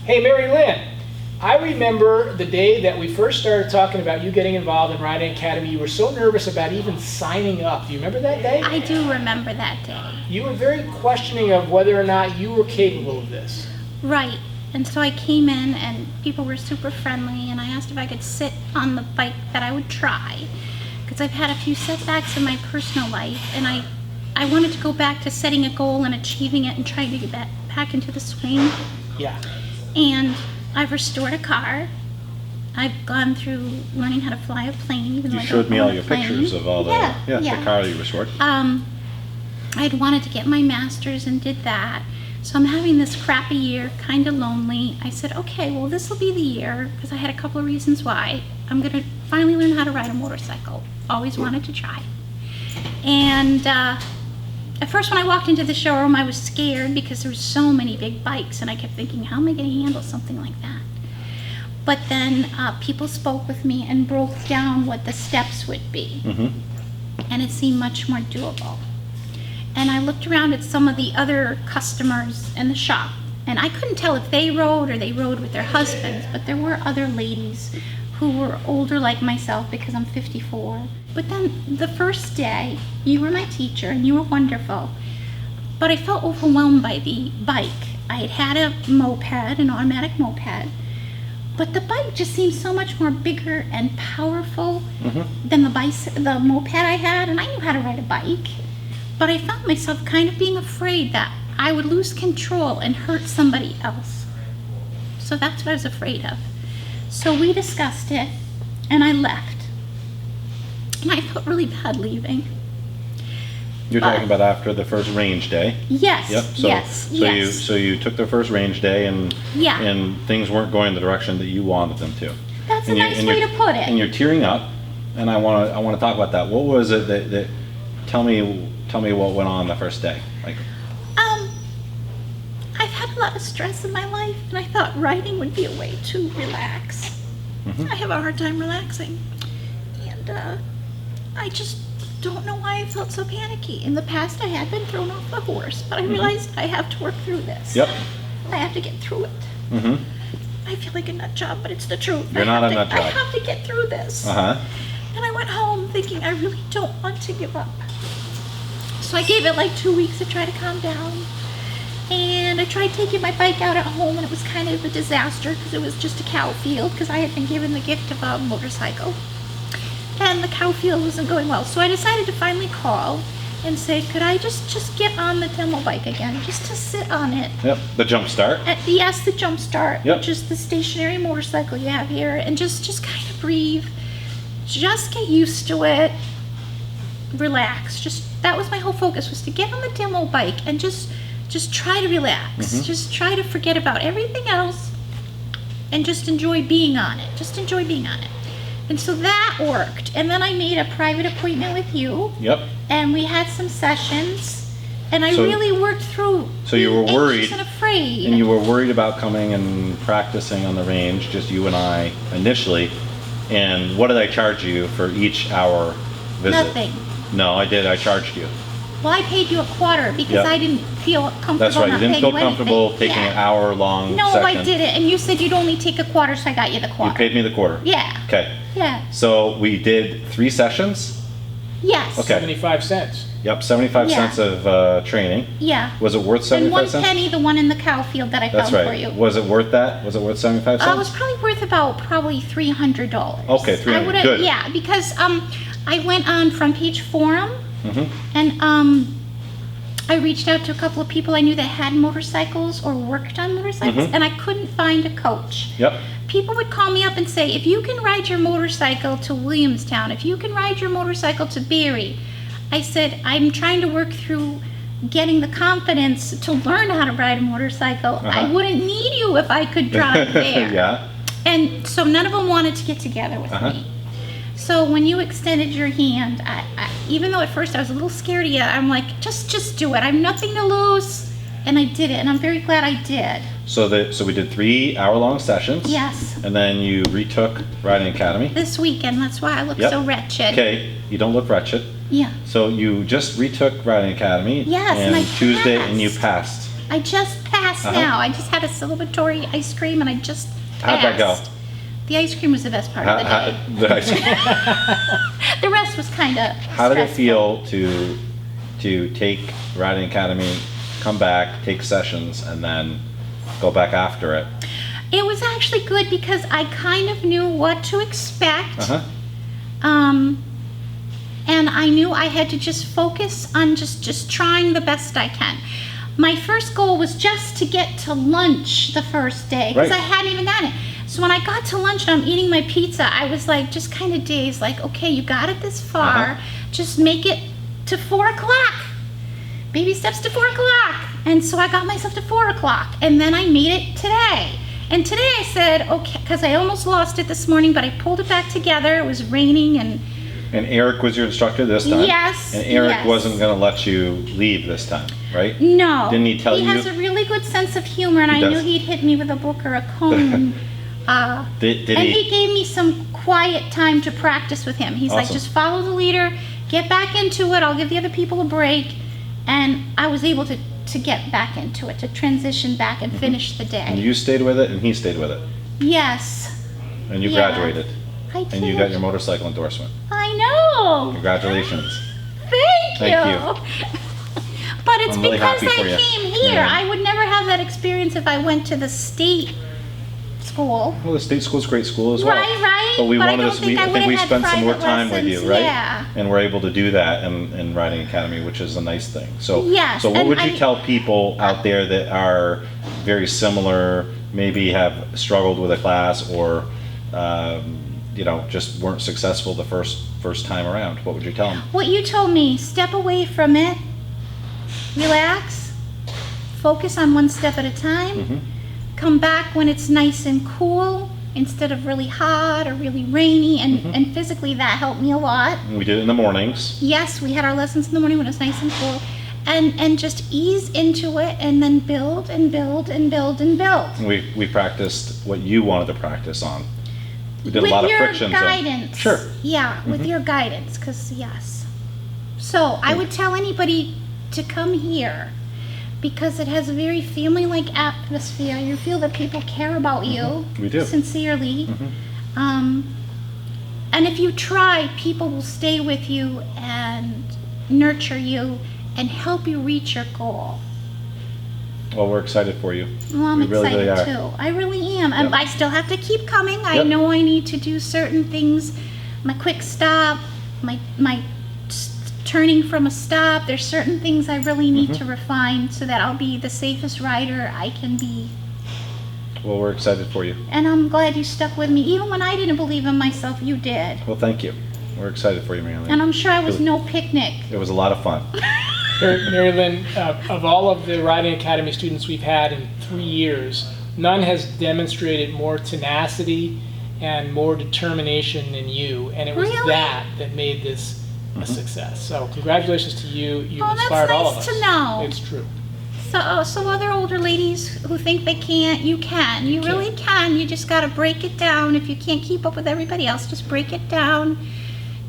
Hey, Mary Lynn, I remember the day that we first started talking about you getting involved in Riding Academy. You were so nervous about even signing up. Do you remember that day? I do remember that day. You were very questioning of whether or not you were capable of this. Right. And so I came in and people were super friendly and I asked if I could sit on the bike that I would try. Because I've had a few setbacks in my personal life and I wanted to go back to setting a goal and achieving it and trying to get back into the swing. Yeah. And I've restored a car. I've gone through learning how to fly a plane. Even though You I showed don't me own all a your plane. pictures of all the car that you restored. I'd wanted to get my master's and did that. So I'm having this crappy year, kind of lonely. I said, okay, well this will be the year, because I had a couple of reasons why. I'm going to finally learn how to ride a motorcycle. Always wanted to try. And at first when I walked into the showroom, I was scared because there were so many big bikes and I kept thinking, how am I going to handle something like that? But then people spoke with me and broke down what the steps would be. And it seemed much more doable. And I looked around at some of the other customers in the shop and I couldn't tell if they rode or they rode with their husbands, but there were other ladies who were older like myself because I'm 54. But then the first day, you were my teacher and you were wonderful, but I felt overwhelmed by the bike. I had had a moped, an automatic moped, but the bike just seemed so much more bigger and powerful than the moped I had, and I knew how to ride a bike, but I found myself kind of being afraid that I would lose control and hurt somebody else. So that's what I was afraid of. So we discussed it, and I left. And I felt really bad leaving. You're talking about after the first range day. Yes, Yep. yes. You took the first range day and things weren't going the direction that you wanted them to. That's a nice way to put it. And you're tearing up, and I want to talk about that. What was it that tell me what went on the first day? Like, I've had a lot of stress in my life, and I thought riding would be a way to relax. I have a hard time relaxing, and I just don't know why I felt so panicky. In the past, I had been thrown off the horse, but I realized I have to work through this. Yep. I have to get through it. I feel like a nut job, but it's the truth. You're not a nut job. I have to get through this. And I went home thinking I really don't want to give up. So I gave it like 2 weeks to try to calm down. And I tried taking my bike out at home, and it was kind of a disaster because it was just a cow field because I had been given the gift of a motorcycle. And the cow field wasn't going well. So I decided to finally call and say, could I just get on the demo bike again, just to sit on it. Yep, the jump start. Yes, the jump start, yep. Which is the stationary motorcycle you have here, and just kind of breathe, just get used to it, relax. That was my whole focus, was to get on the demo bike and just try to relax, just try to forget about everything else and just enjoy being on it, And so that worked. And then I made a private appointment with you. Yep. And we had some sessions. And I really worked through. So you were worried. And afraid. And you were worried about coming and practicing on the range, just you and I initially. And what did I charge you for each hour visit? Nothing. No, I did. I charged you. Well, I paid you a quarter because I didn't feel comfortable. That's right. You didn't feel comfortable taking an hour-long session. No, I didn't. And you said you'd only take a quarter, so I got you the quarter. You paid me the quarter. Yeah. Okay. Yeah. So we did 3 sessions. Yes. Okay. 75 cents. Yep, 75 cents of training. Yeah. Was it worth 75 cents? And 1 penny, the one in the cow field that I found for you. Was it worth that? Was it worth 75 cents? It was probably worth about $300. Okay, $300. Good. Yeah, because I went on Front Page Forum, and I reached out to a couple of people I knew that had motorcycles or worked on motorcycles, and I couldn't find a coach. Yep. People would call me up and say, if you can ride your motorcycle to Williamstown, if you can ride your motorcycle to Barre, I said, I'm trying to work through getting the confidence to learn how to ride a motorcycle. I wouldn't need you if I could drive there. Yeah. And so none of them wanted to get together with me. So when you extended your hand, I, even though at first I was a little scared of you, I'm like, just do it. I have nothing to lose. And I did it, and I'm very glad I did. So we did 3 hour-long sessions. Yes. And then you retook Riding Academy. This weekend, that's why I look so wretched. Okay, you don't look wretched. Yeah. So you just retook Riding Academy. Yes, and I Tuesday, passed. and you passed. I just passed passed now. I just had a celebratory ice cream and I just passed. How'd that go? The ice cream was the best part of the day. The ice cream. The rest was kind of How did it feel to take riding academy, come back, take sessions, and then go back after it? It was actually good because I kind of knew what to expect. And I knew I had to just focus on just trying the best I can. My first goal was just to get to lunch the first day because I hadn't even gotten it. So when I got to lunch and I'm eating my pizza, I was like just kind of dazed, like, okay, you got it this far, just make it to 4 o'clock. Baby steps to 4 o'clock. And so I got myself to 4 o'clock and then I made it today. And today I said, okay, because I almost lost it this morning, but I pulled it back together. It was raining and Eric was your instructor this time? Yes. And Eric yes. wasn't going to let you leave this time, right? No. Didn't he tell you? He has a really good sense of humor, and I knew he'd hit me with a book or a cone. He gave me some quiet time to practice with him. He's like, just follow the leader, get back into it, I'll give the other people a break. And I was able to get back into it, to transition back and finish the day. And you stayed with it, and he stayed with it. Yes. And you graduated. I did. And you got your motorcycle endorsement. I know. Congratulations. Thank you. Thank you. But it's I'm really because happy for I you. came here. Yeah. I would never have that experience if I went to the state school. Well, the state school's a great school as well. Right. But we But I wanted don't us. think I I think would've we had spent some more private time with you, lessons, right? yeah. And we're able to do that in Riding Academy, which is a nice thing. So, Yes, so what and would you tell people out there that are very similar, maybe have struggled with a class, or just weren't successful the first time around? What would you tell them? What you told me, step away from it, relax, focus on one step at a time, come back when it's nice and cool instead of really hot or really rainy, and physically that helped me a lot. We did it in the mornings. Yes, we had our lessons in the morning when it was nice and cool, and just ease into it and then build and build and build and build. We practiced what you wanted to practice on. We did With a lot of your friction. guidance. Sure. Yeah, with your guidance, because yes. So I would tell anybody to come here because it has a very family-like atmosphere. You feel that people care about you. We do. Sincerely. And if you try, people will stay with you and nurture you and help you reach your goal. Well, we're excited for you. Well, I'm We really, excited really are. too. I really am. And Yep. I still have to keep coming. I Yep. know I need to do certain things. My quick stop, my turning from a stop. There's certain things I really need to refine so that I'll be the safest rider I can be. Well, we're excited for you. And I'm glad you stuck with me. Even when I didn't believe in myself, you did. Well, thank you. We're excited for you, Mary Lynn. And I'm sure I was no picnic. It was a lot of fun. Mary Lynn, of all of the Riding Academy students we've had in 3 years, none has demonstrated more tenacity and more determination than you. And it was Really? that made this a success. So congratulations to you. You Oh, that's inspired all of nice us. to know. It's true. So other older ladies who think they can't, you can. You really can. You just got to break it down. If you can't keep up with everybody else, just break it down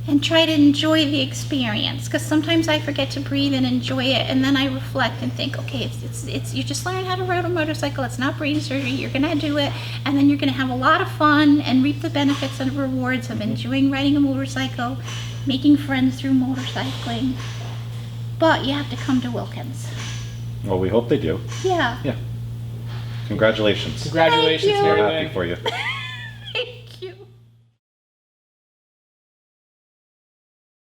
and try to enjoy the experience. Because sometimes I forget to breathe and enjoy it, and then I reflect and think, okay, it's you just learn how to ride a motorcycle. It's not brain surgery. You're gonna do it, and then you're gonna have a lot of fun and reap the benefits and rewards of enjoying riding a motorcycle, making friends through motorcycling. But you have to come to Wilkins. Well, we hope they do. Yeah. Yeah. Congratulations. Congratulations, Thank you. Mary We're Lynn. happy for you.